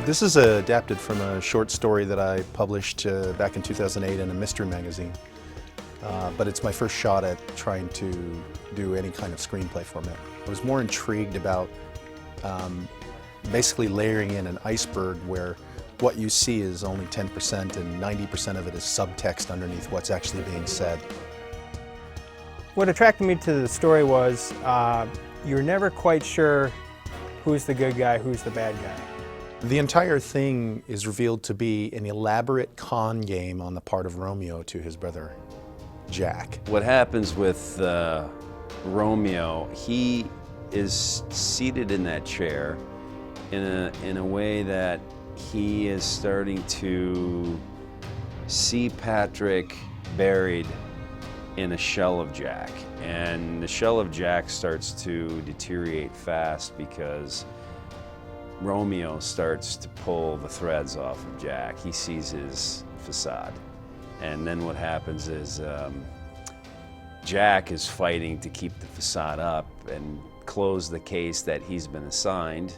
This is adapted from a short story that I published back in 2008 in a mystery magazine. But it's my first shot at trying to do any kind of screenplay format. I was more intrigued about basically layering in an iceberg where what you see is only 10% and 90% of it is subtext underneath what's actually being said. What attracted me to the story was you're never quite sure who's the good guy, who's the bad guy. The entire thing is revealed to be an elaborate con game on the part of Romeo to his brother Jack. What happens with Romeo, he is seated in that chair in a way that he is starting to see Patrick buried in a shell of Jack. And the shell of Jack starts to deteriorate fast because Romeo starts to pull the threads off of Jack. He sees his facade. And then what happens is Jack is fighting to keep the facade up and close the case that he's been assigned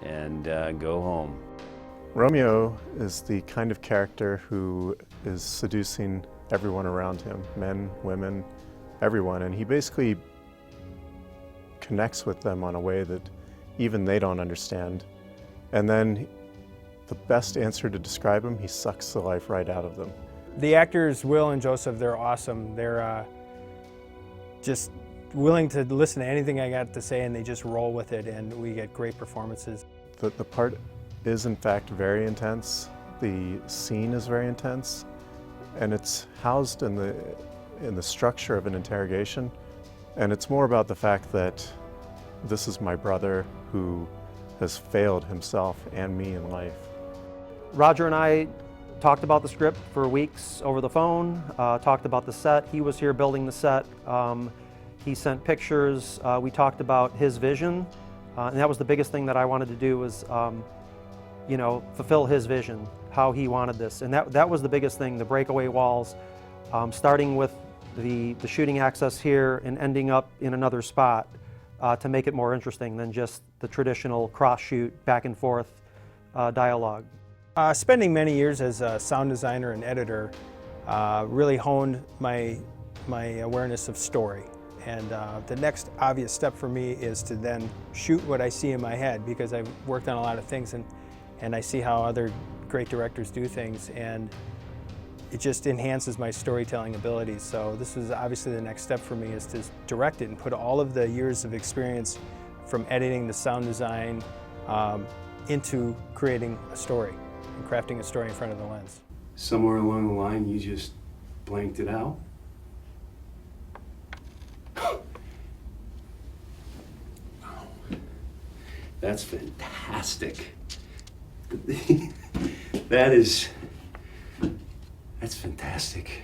and go home. Romeo is the kind of character who is seducing everyone around him, men, women, everyone, and he basically connects with them on a way that even they don't understand. And then the best answer to describe him, he sucks the life right out of them. The actors, Will and Joseph, they're awesome. They're just willing to listen to anything I got to say, and they just roll with it, and we get great performances. The part is in fact very intense. The scene is very intense, and it's housed in the structure of an interrogation. And it's more about the fact that this is my brother who has failed himself and me in life. Roger and I talked about the script for weeks over the phone, talked about the set. He was here building the set. He sent pictures. We talked about his vision, and that was the biggest thing that I wanted to do was, you know, fulfill his vision, how he wanted this. And that was the biggest thing, the breakaway walls, starting with the shooting access here and ending up in another spot to make it more interesting than just the traditional cross-shoot, back and forth dialogue. Spending many years as a sound designer and editor really honed my awareness of story. And the next obvious step for me is to then shoot what I see in my head, because I've worked on a lot of things and I see how other great directors do things, and it just enhances my storytelling abilities. So this is obviously the next step for me, is to direct it and put all of the years of experience from editing to sound design into creating a story and crafting a story in front of the lens. Somewhere along the line, you just blanked it out? That's fantastic. That's fantastic.